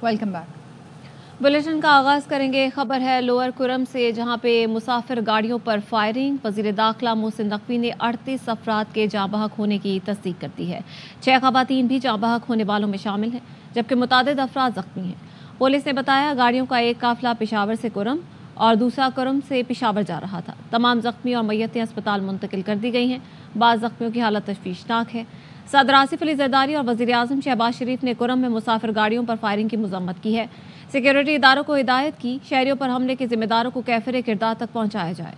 Welcome back. Bulletin का आगाज करेंगे। खबर है लोअर कुरम से, जहां पे मुसाफिर गाड़ियों पर फायरिंग। वजीर दाखिला मोहसिन नकवी ने 38 अफराद के जाँ बहक होने की तस्दीक कर दी है। 6 खवातीन भी जाँ बहक होने वालों में शामिल हैं, जबकि मुतादिद अफराद जख्मी हैं। पुलिस ने बताया गाड़ियों का एक काफिला पेशावर से कुरम और दूसरा कुरम से पेशावर जा रहा था। तमाम जख्मी और मैयतें अस्पताल मुंतकिल कर दी गई हैं। बाज़ जख्मियों की हालत तशवीशनाक है। सदर आसिफ अली जरदारी और वज़ीर आज़म शहबाज शरीफ ने कुरम में मुसाफिर गाड़ियों पर फायरिंग की मज़म्मत की है। सिक्योरिटी इदारों को हिदायत की शहरियों पर हमले के जिम्मेदारों को कैफिर किरदार तक पहुँचाया जाए।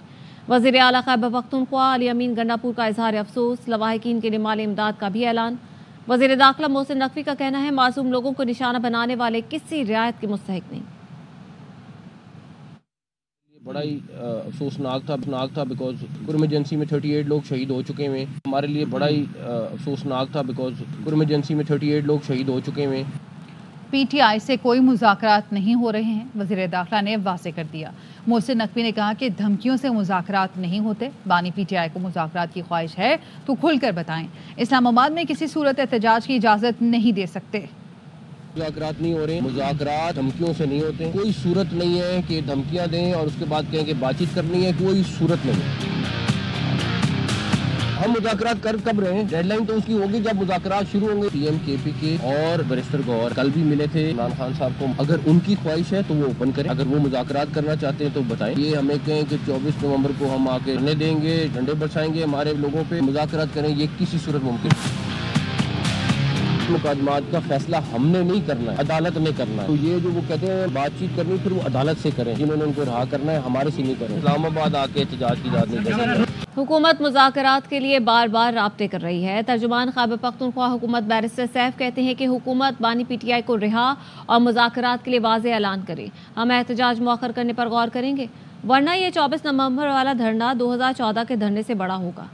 वज़ीर आला खैबर पख्तूनख्वा अली अमीन गंडापुर का इजहार अफसोस। लवाहिकीन के लिए माली इमदाद का भी ऐलान। वज़ीर दाखिला मोहसिन नकवी का कहना है मासूम लोगों को निशाना बनाने वाले किसी रियायत के मुस्तहिक नहीं। बड़ा ही अफसोसनाक था बिकॉज कुरम एजेंसी में 38 लोग शहीद हो चुके हैं। हमारे लिए बड़ा ही अफसोसनाक था बिकॉज कुरम एजेंसी में 38 लोग शहीद हो चुके हैं। पीटीआई से कोई मुज़ाकरात नहीं हो रहे हैं, वज़ीर दाखिला ने वाज़ेह कर दिया। मोहसिन नकवी ने कहा कि धमकियों से मुज़ाकरात नहीं होते। बानी पीटीआई को मुज़ाकरात की ख्वाहिश है तो खुलकर बताएं। इस्लामाबाद में किसी सूरत एहतजाज की इजाज़त नहीं दे सकते। मुज़ाकरात नहीं हो रहे, मुज़ाकरात धमकियों से नहीं होते। कोई सूरत नहीं है कि धमकियां दें और उसके बाद कहें कि बातचीत करनी है, कोई सूरत नहीं है। हम मुज़ाकरात कर कब रहे हैं? डेडलाइन तो उसकी होगी जब मुज़ाकरात शुरू होंगे। पीएम केपी और बैरिस्टर गौहर कल भी मिले थे इमरान खान साहब को। अगर उनकी ख्वाहिश है तो वो ओपन करें, अगर वो मुज़ाकरात करना चाहते हैं तो बताएं। ये हमें कहें कि 24 नवंबर को हम आके धरने देंगे, डंडे बरसाएंगे हमारे लोगों पे, मुज़ाकरात करें, ये किसी सूरत मुमकिन नहीं। मुकदमात का फैसला हमने नहीं करना है, अदालत ने करना है। तो ये जो वो कहते हैं बातचीत करनी, फिर वो अदालत से करें। जिन्होंने उनको रहा करना है हमारे से नहीं करें। इस्लामाबाद आके एहतजाज की इजाज़त नहीं दे सकते। हुकूमत मुज़ाकरात के लिए बार बार राब्ते कर रही है। तर्जुमान खैबर पख्तूनख्वा हुकूमत बैरिस्टर सैफ कहते हैं कि हुकूमत बानी पीटीआई को रिहा और मुज़ाकरात के लिए वाज़ेह ऐलान करे। हम एहतजाज मौखर करने पर गौर करेंगे, वरना ये 24 नवंबर वाला धरना 2014 के धरने से बड़ा होगा।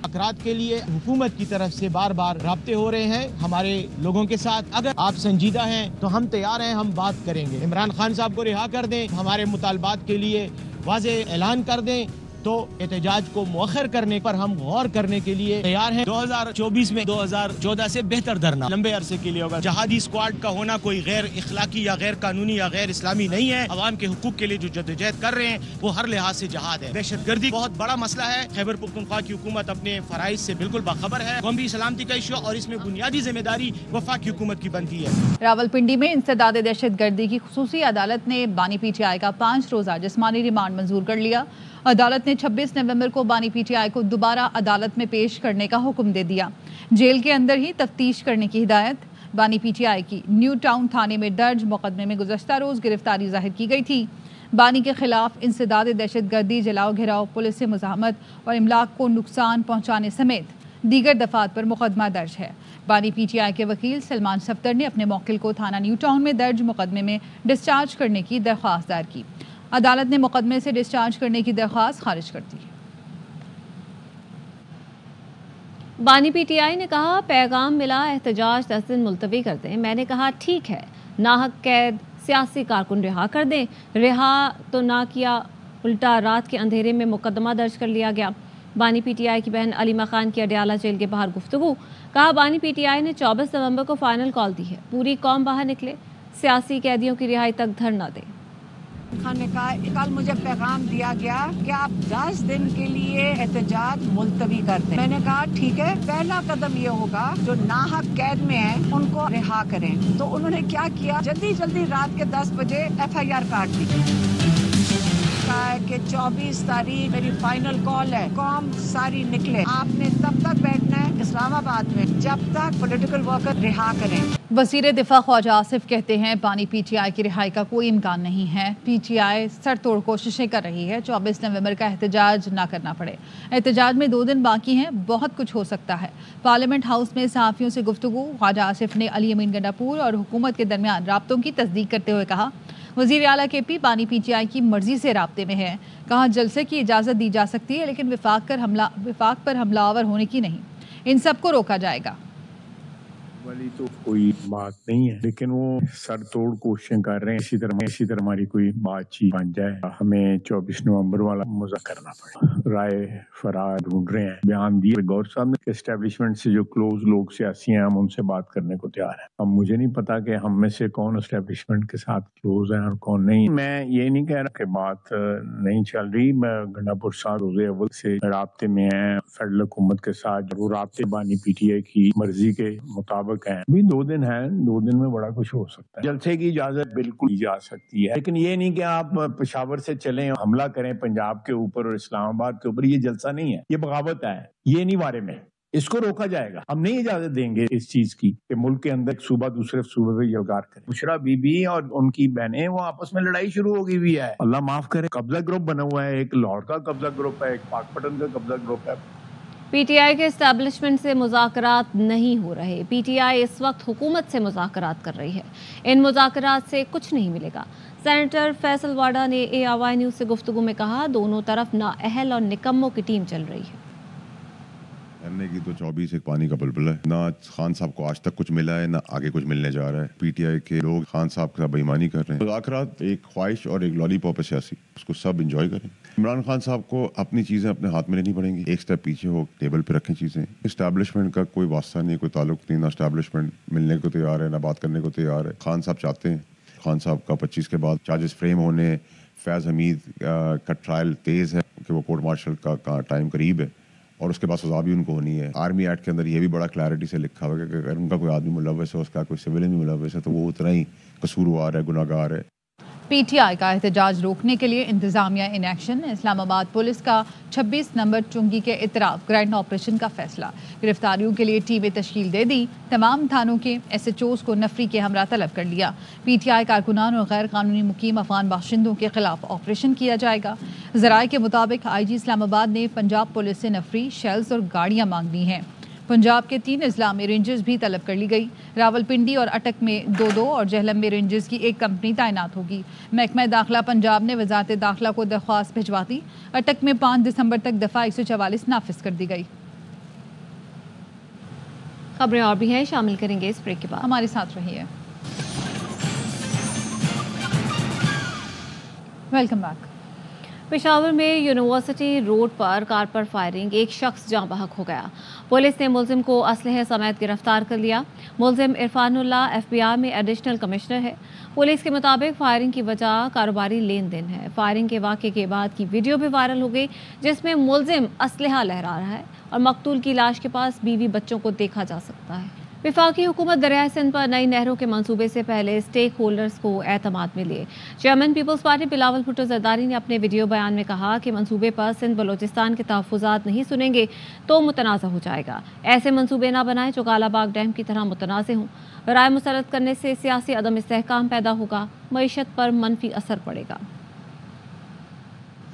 मुज़ाकरात के लिए हुकूमत की तरफ से बार बार राब्ते हो रहे हैं हमारे लोगों के साथ। अगर आप संजीदा हैं तो हम तैयार हैं, हम बात करेंगे। इमरान खान साहब को रिहा कर दें, हमारे मुतालबात के लिए वाज़ेह ऐलान कर दें, तो एहतजाज को मौखर करने पर हम गौर करने के लिए तैयार हैं। 2024 में 2014 से बेहतर धरना लंबे अरसे के लिए होगा। जहादी स्क्वाड का होना कोई गैर इखलाकी या गैर कानूनी या गैर इस्लामी नहीं है। अवाम के हुकूक के लिए जो जद्दोजहद कर रहे हैं वो हर लिहाज से जहाद है। दहशतगर्दी बहुत बड़ा मसला है। खैबर पख्तूनख्वा की हुकूमत अपने फराइज से बिल्कुल बाखबर है। कौमी सलामती का इशू और इसमें बुनियादी जिम्मेदारी वफाकी हुकूमत की बनती है। रावलपिंडी में इंसदाद दहशतगर्दी की खुसूसी अदालत ने बानी पीटीआई का 5 रोज़ा जिस्मानी रिमांड मंजूर कर लिया। अदालत ने 26 नवंबर को बानी पीटीआई को दोबारा अदालत में पेश करने का हुक्म दे दिया। जेल के अंदर ही तफ्तीश करने की हिदायत। बानी पीटीआई की न्यू टाउन थाने में दर्ज मुकदमे में गुज़श्ता रोज़ गिरफ्तारी जाहिर की गई थी। बानी के खिलाफ इंसदाद दहशतगर्दी, जलाओ घिराव, पुलिस से मुज़ाहमत और इमलाक को नुकसान पहुँचाने समेत दीगर दफ़ात पर मुकदमा दर्ज है। बानी पीटीआई के वकील सलमान सफ्तर ने अपने मौकिल को थाना न्यू टाउन में दर्ज मुकदमे में डिस्चार्ज करने की दरख्वास्त दायर की। अदालत ने मुकदमे से डिस्चार्ज करने की दरख्वास्त खारिज कर दी। बानी पीटीआई ने कहा पैगाम मिला, एहतजाज 10 दिन मुलतवी कर दें। मैंने कहा ठीक है, नाहक कैद सियासी कारकुन रिहा कर दें। रिहा तो ना किया, उल्टा रात के अंधेरे में मुकदमा दर्ज कर लिया गया। बानी पीटीआई की बहन अलीमा खान की अडयाला जेल के बाहर गुफ्तगू। कहा बानी पीटीआई ने 24 नवंबर को फाइनल कॉल दी है, पूरी कौम बाहर निकले, सियासी कैदियों की रिहाई तक धरना दे। खान ने कहा कल मुझे पैगाम दिया गया कि आप 10 दिन के लिए एहतजाज मुलतवी कर दें। मैंने कहा ठीक है, पहला कदम ये होगा जो नाहक कैद में है उनको रिहा करें। तो उन्होंने क्या किया, जल्दी जल्दी रात के 10 बजे FIR काट दी। कहा है कि 24 तारीख मेरी फाइनल कॉल है, कौम सारी निकले। आपने तब तक बैठना है इस्लामाबाद में जब तक पॉलिटिकल वर्कर रिहा करें। वज़ीर दिफा ख्वाजा आसिफ कहते हैं बानी पीटीआई की रिहाई का कोई इम्कान नहीं है। पीटीआई सर तोड़ कोशिशें कर रही है 24 नवंबर का एहतजाज ना करना पड़े। एहतजाज में 2 दिन बाकी हैं, बहुत कुछ हो सकता है। पार्लियामेंट हाउस में सहाफ़ियों से गुफ्तगू। ख्वाजा आसिफ ने अली अमीन गंडापुर और हुकूमत के दरमियान राब्तों की तस्दीक करते हुए कहा वज़ीर आला केपी बानी पीटीआई की मर्जी से राब्ते में है। कहा जलसे की इजाज़त दी जा सकती है लेकिन विफाक पर हमलावर होने की नहीं। इन सबको रोका जाएगा। वाली तो कोई बात नहीं है, लेकिन वो सर तोड़ कोशिशें कर रहे हैं इसी तरह हमारी कोई बातचीत बन जाए। हमें 24 नवंबर वाला मुज़ाकरा करना पड़े। राय फरार ढूंढ रहे हैं, बयान दिए गौर साहब ने। एस्टेब्लिशमेंट से जो क्लोज लोग सियासी हैं, हम उनसे बात करने को तैयार हैं। अब मुझे नहीं पता कि हम में से कौन एस्टेब्लिशमेंट के साथ क्लोज है और कौन नहीं। मैं ये नहीं कह रहा कि बात नहीं चल रही। मैं गंडापुर साहब रोज़े अव्वल से राब्ते में है फेडरल हुकूमत के साथ। वो राब्ते बानी पीटीआई की मर्जी के मुताबिक है। अभी 2 दिन है, 2 दिन में बड़ा कुछ हो सकता है। जलसे की इजाजत बिल्कुल दी जा सकती है, लेकिन ये नहीं कि आप पेशावर से चलें, हमला करें पंजाब के ऊपर और इस्लामाबाद के ऊपर। ये जलसा नहीं है, ये बगावत है। ये नहीं बारे में इसको रोका जाएगा। हम नहीं इजाजत देंगे इस चीज की कि मुल्क के अंदर सूबा दूसरे सूबे पे यलगार करे। बुशरा बीबी और उनकी बहनें, वो आपस में लड़ाई शुरू हो गई हुई है। अल्लाह माफ करे। कब्जा ग्रुप बना हुआ है, एक लाहौर का कब्जा ग्रुप है, एक पाकपटन का कब्जा ग्रुप है। पीटीआई के एस्टैब्लिशमेंट से मुज़ाकरात नहीं हो रहे। पीटीआई इस वक्त हुकूमत से मुज़ाकरात कर रही है। इन मुज़ाकरात से कुछ नहीं मिलेगा। सेनेटर फैसल वाडा ने ARY न्यूज़ से गुफ्तगू में कहा, दोनों तरफ नाअहल और निकम्मों की टीम चल रही है। मरने की तो 24 एक पानी का बुलबुल है। ना खान साहब को आज तक कुछ मिला है, ना आगे कुछ मिलने जा रहा है। पीटीआई के लोग खान साहब के साथ बेईमानी कर रहे हैं। मुज़ाकरात एक ख्वाहिश और एक लॉलीपॉप है सियासी, उसको सब इंजॉय करें। इमरान खान साहब को अपनी चीज़ें अपने हाथ में लेनी पड़ेंगी। एक स्टेप पीछे हो, टेबल पे रखें चीज़ें। इस्टेब्लिशमेंट का कोई वास्ता नहीं, कोई ताल्लुक नहीं। ना इस्टेब्लिशमेंट मिलने को तैयार है, ना बात करने को तैयार है। खान साहब चाहते हैं, खान साहब का 25 के बाद चार्जेस फ्रेम होने, फैज़ हमीद का ट्रायल तेज़ है कि वो कोर्ट मार्शल का टाइम करीब है और उसके बाद सजा भी उनको होनी है। आर्मी एक्ट के अंदर ये भी बड़ा क्लैरिटी से लिखा हुआ है कि अगर उनका कोई आदमी मुलव्वस है, उसका कोई सिविलियन भी मुलव्वस है, तो वो उतना ही कसूरवार है, गुनाहगार है। पीटीआई का एहतजाज रोकने के लिए इंतजामिया इन एक्शन। इस्लामाबाद पुलिस का 26 नंबर चुंगी के इतराफ ग्रैंड ऑपरेशन का फैसला। गिरफ्तारियों के लिए टीमें तश्कील दे दी। तमाम थानों के SHOs को नफरी के हमरा तलब कर लिया। पीटीआई कारकुनान और गैर कानूनी मुकीम अफगान बाशिंदों के खिलाफ ऑपरेशन किया जाएगा। ज़राए के मुताबिक IG इस्लामाबाद ने पंजाब पुलिस से नफरी, शेल्स और गाड़ियाँ मांगनी हैं। पंजाब के 3 अजला में रेंजर्स भी तलब कर ली गई। रावलपिंडी और अटक में 2-2 और जहलम में रेंजर्स की 1 कंपनी तैनात होगी। महकमा दाखिला पंजाब ने वजारत दाखिला को दरख्वास्त भिजवा दी। अटक में 5 दिसंबर तक दफ़ा 144 नाफिज कर दी गई। खबरें और भी हैं, शामिल करेंगे इस ब्रेक के बाद। हमारे साथ रहिए। Welcome back. पेशावर में यूनिवर्सिटी रोड पर कार पर फायरिंग, एक शख्स जाँ बहक हो गया। पुलिस ने मुलजिम को असलहे समेत गिरफ्तार कर लिया। मुलजिम इरफानुल्लाह FBI में एडिशनल कमिश्नर है। पुलिस के मुताबिक फायरिंग की वजह कारोबारी लेन देन है। फायरिंग के वाक़े के बाद की वीडियो भी वायरल हो गई, जिसमें मुलजिम असलहा लहरा रहा है और मकतूल की लाश के पास बीवी बच्चों को देखा जा सकता है। वफाकी हुकूमत दरियाए सिंध पर नई नहरों के मंसूबे से पहले स्टेक होल्डर्स को एतमाद में लिए। Chairman Peoples Party Bilawal Bhutto Zardari ने अपने वीडियो बयान में कहा कि मंसूबे पर सिंध बलोचिस्तान के तहफ़्फ़ुज़ात नहीं सुनेंगे तो मुतनाज़ा हो जाएगा। ऐसे मंसूबे ना बनाएं जो कालाबाग डैम की तरह मुतनाज़ हों। राय मुसरत करने से सियासी अदम इस्तेहकाम पैदा होगा, मईशत पर मनफी असर पड़ेगा।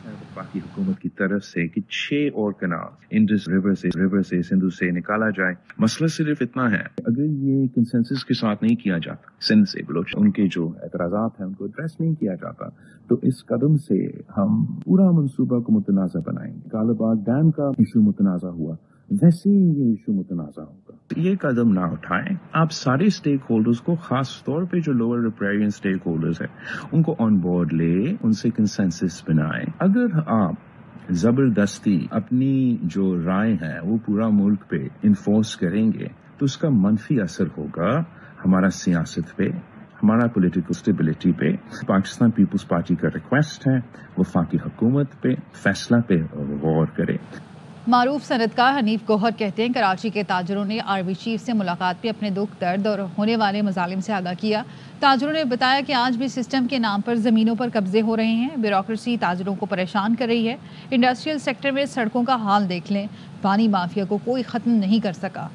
वफाकी हुकूमत की तरफ से कि 6 और कनाल इंडस रिवर से सिंधु से निकाला जाए। मसला सिर्फ इतना है, अगर ये कंसेंसस के साथ नहीं किया जाता, सिंध से बलोच उनके जो एतराज़ात हैं उनको एड्रेस नहीं किया जाता, तो इस कदम से हम पूरा मंसूबा को मुतनाज़ा बनाएंगे। कालाबाग डैम का इशू मुतनाज़ा हुआ, वैसे ही ये इशू मुतनाज़ा होगा। ये कदम ना उठाएं। आप सारे स्टेक होल्डर्स को, खास तौर पे जो लोअर रिप्रेरियन स्टेक होल्डर्स हैं, उनको ऑन बोर्ड ले, उनसे कंसेंसस बनाएं। अगर आप जबरदस्ती अपनी जो राय है वो पूरा मुल्क पे इन्फोर्स करेंगे तो उसका मनफी असर होगा हमारा सियासत पे, हमारा पॉलिटिकल स्टेबिलिटी पे। पाकिस्तान पीपल्स पार्टी का रिक्वेस्ट है वफाकी हुकूमत पे फैसला पे गौर करे। मारूफ सनतकार हनीफ गौहर कहते हैं, कराची के ताजरों ने आर्मी चीफ से मुलाकात पे अपने दुख, दर्द और होने वाले मजालिम से आगाह किया। ताजरों ने बताया कि आज भी सिस्टम के नाम पर ज़मीनों पर कब्जे हो रहे हैं। ब्यूरोक्रेसी ताजरों को परेशान कर रही है। इंडस्ट्रियल सेक्टर में सड़कों का हाल देख लें, पानी माफिया को कोई ख़त्म नहीं कर सका।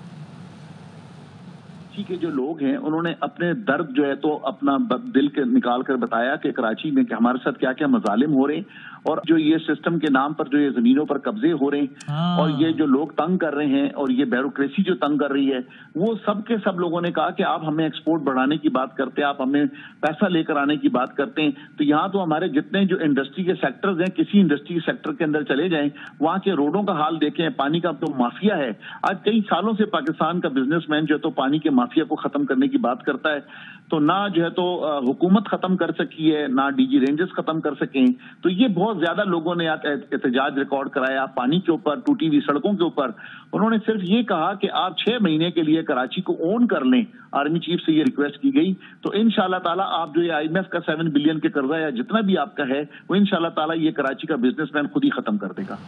के जो लोग हैं उन्होंने अपने दर्द जो है तो अपना दिल के निकाल कर बताया कि कराची में कि हमारे साथ क्या क्या मजालिम हो रहे हैं और जो ये सिस्टम के नाम पर जो ये जमीनों पर कब्जे हो रहे हैं और ये जो लोग तंग कर रहे हैं और ये ब्यूरोक्रेसी जो तंग कर रही है, वो सब के सब लोगों ने कहा कि आप हमें एक्सपोर्ट बढ़ाने की बात करते हैं, आप हमें पैसा लेकर आने की बात करते हैं। तो यहाँ तो हमारे जितने जो इंडस्ट्री के सेक्टर्स हैं, किसी इंडस्ट्री सेक्टर के अंदर चले जाएं, वहाँ के रोडों का हाल देखें, पानी का तो माफिया है। आज कई सालों से पाकिस्तान का बिजनेसमैन जो तो पानी के माफिया को खत्म करने की बात करता है, तो ना जो है तो हुकूमत खत्म कर सकी है, ना डीजी रेंजर्स खत्म कर सके। तो ये बहुत ज्यादा लोगों ने एहतजाज रिकॉर्ड कराया पानी के ऊपर, टूटी हुई सड़कों के ऊपर। उन्होंने सिर्फ ये कहा कि आप 6 महीने के लिए कराची को ओन कर लें। आर्मी चीफ से ये रिक्वेस्ट की गई। तो इंशाल्लाह ताला आप जो ये IMF का 7 बिलियन के कर्जा या जितना भी आपका है वो इंशाल्लाह ताला ये कराची का बिजनेसमैन खुद ही खत्म कर देगा।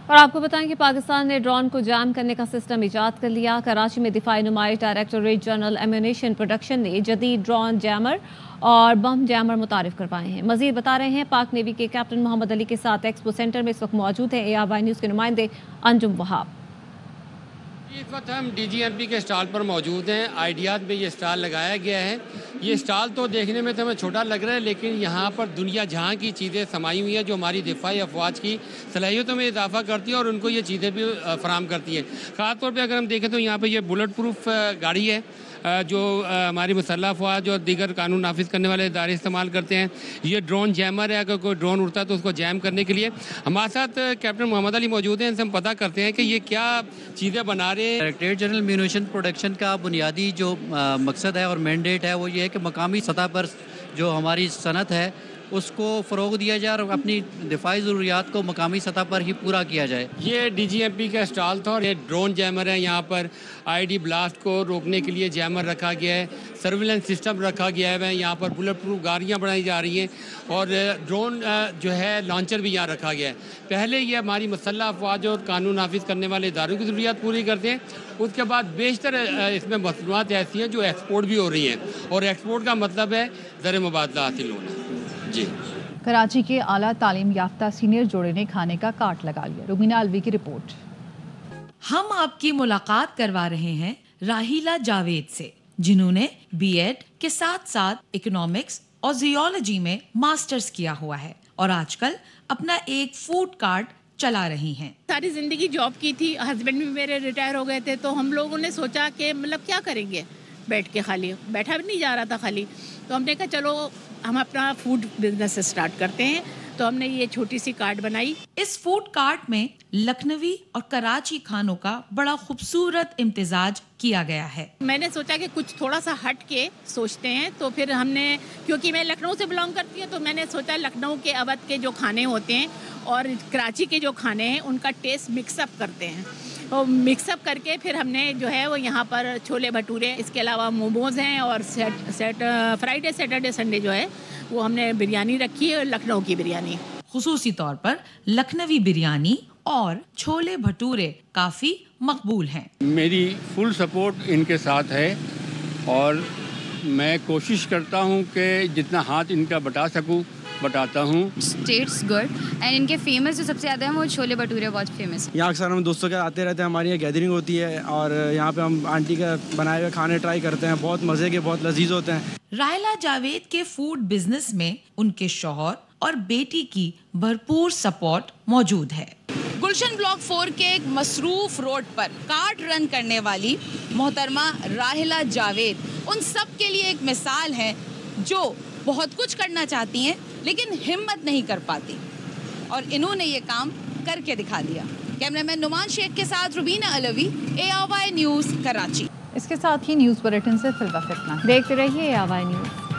और आपको बताएं कि पाकिस्तान ने ड्रोन को जैम करने का सिस्टम इजाद कर लिया। कराची में दिफाई नुमाइश डायरेक्टोरेट जनरल एम्यूनेशन प्रोडक्शन ने जदीद ड्रोन जैमर और बम जैमर मुतारिफ करवाए हैं। मजीद बता रहे हैं पाक नेवी के कैप्टन मोहम्मद अली के साथ एक्सपो सेंटर में इस वक्त मौजूद है ARY न्यूज़ के नुमाइंदे अंजुम वहाब। इस वक्त हम DGMP के स्टॉल पर मौजूद हैं। आइडियाज़ में ये स्टॉल लगाया गया है। ये स्टॉल तो देखने में तो हमें छोटा लग रहा है, लेकिन यहाँ पर दुनिया जहाँ की चीज़ें समाई हुई हैं जो हमारी दिफाई अफवाज की सलाहियतों में इजाफा करती है और उनको ये चीज़ें भी फराहम करती हैं। ख़ासतौर पर अगर हम देखें तो यहाँ पर ये बुलेट प्रूफ गाड़ी है जो हमारी मुसल्लह अफवाज और दीगर कानून नाफिज करने वाले इदारे इस्तेमाल करते हैं। ये ड्रोन जैमर है, अगर कोई ड्रोन उड़ता है तो उसको जैम करने के लिए। हमारे साथ कैप्टन मोहम्मद अली मौजूद हैं, इनसे हम पता करते हैं कि ये क्या चीज़ें बना रहे हैं। डायरेक्टरेट जनरल म्यूनिशन प्रोडक्शन का बुनियादी जो मकसद है और मैंडेट है वो ये है कि मकामी सतह पर जो हमारी सनत है उसको फ़रोग दिया जाए और अपनी दिफाई ज़रूरियात को मकामी सतह पर ही पूरा किया जाए। ये DGMP का स्टॉल था और ये ड्रोन जैमर है। यहाँ पर ID ब्लास्ट को रोकने के लिए जैमर रखा गया है, सर्विलेंस सिस्टम रखा गया है, यहाँ पर बुलेट प्रूफ गाड़ियाँ बनाई जा रही हैं और ड्रोन जो है लॉन्चर भी यहाँ रखा गया है। पहले ये हमारी मुसल्लह अफवाज और कानून नाफिज करने वाले इदारों की ज़रूरियात पूरी करते हैं। उसके बाद बेशतर इसमें मसनूआत ऐसी हैं जो एक्सपोर्ट भी हो रही हैं और एक्सपोर्ट का मतलब है ज़र मुबादला हासिल होना। जी। कराची के आला तालीम याफ्ता सीनियर जोड़े ने खाने का काट लगा लिया। रुबीना अलवी की रिपोर्ट। हम आपकी मुलाकात करवा रहे हैं राहिला जावेद से, जिन्होंने BEd के साथ साथ इकोनॉमिक्स और जियोलॉजी में मास्टर्स किया हुआ है और आजकल अपना एक फूड कार्ट चला रही हैं। सारी जिंदगी जॉब की थी, हस्बैंड भी मेरे रिटायर हो गए थे, तो हम लोगों ने सोचा कि मतलब क्या करेंगे बैठ के, खाली बैठा भी नहीं जा रहा था खाली, तो हमने कहा चलो हम अपना फूड बिजनेस स्टार्ट करते हैं। तो हमने ये छोटी सी कार्ट बनाई। इस फूड कार्ट में लखनवी और कराची खानों का बड़ा खूबसूरत इम्तिजाज किया गया है। मैंने सोचा कि कुछ थोड़ा सा हट के सोचते हैं, तो फिर हमने, क्योंकि मैं लखनऊ से बिलोंग करती हूँ, तो मैंने सोचा लखनऊ के अवध के जो खाने होते हैं और कराची के जो खाने हैं उनका टेस्ट मिक्सअप करते हैं। तो मिक्सअप करके फिर हमने जो है वो यहाँ पर छोले भटूरे, इसके अलावा मोमोज हैं और फ्राइडे सैटरडे संडे जो है वो हमने बिरयानी रखी है, लखनऊ की बिरयानी। खुसूसी तौर पर लखनवी बिरयानी और छोले भटूरे काफी मकबूल हैं। मेरी फुल सपोर्ट इनके साथ है और मैं कोशिश करता हूँ कि जितना हाथ इनका बटा सकूँ बताता हूँ। टेस्ट्स गुड एंड इनके फेमस जो सबसे ज़्यादा है वो छोले भटूरे बहुत फेमस है। यहाँ अक्सर हम दोस्तों के आते रहते हैं, हमारी यहाँ गैदरिंग होती है और यहाँ पे हम आंटी का बनाए हुए खाने ट्राई करते हैं, बहुत मज़े के, बहुत लजीज होते हैं। राहिला जावेद के फूड बिजनेस में उनके शौहर और बेटी की भरपूर सपोर्ट मौजूद है। गुलशन ब्लॉक 4 के एक मसरूफ रोड पर कार्ट रन करने वाली मोहतरमा राहिला जावेद उन सब के लिए एक मिसाल है जो बहुत कुछ करना चाहती हैं लेकिन हिम्मत नहीं कर पाती, और इन्होंने ये काम करके दिखा दिया। कैमरामैन नुमान शेख के साथ रुबीना अलवी, ARY न्यूज़ कराची। इसके साथ ही न्यूज़ बुलेटिन से फिल वक्त इतना। देखते रहिए ARY न्यूज़।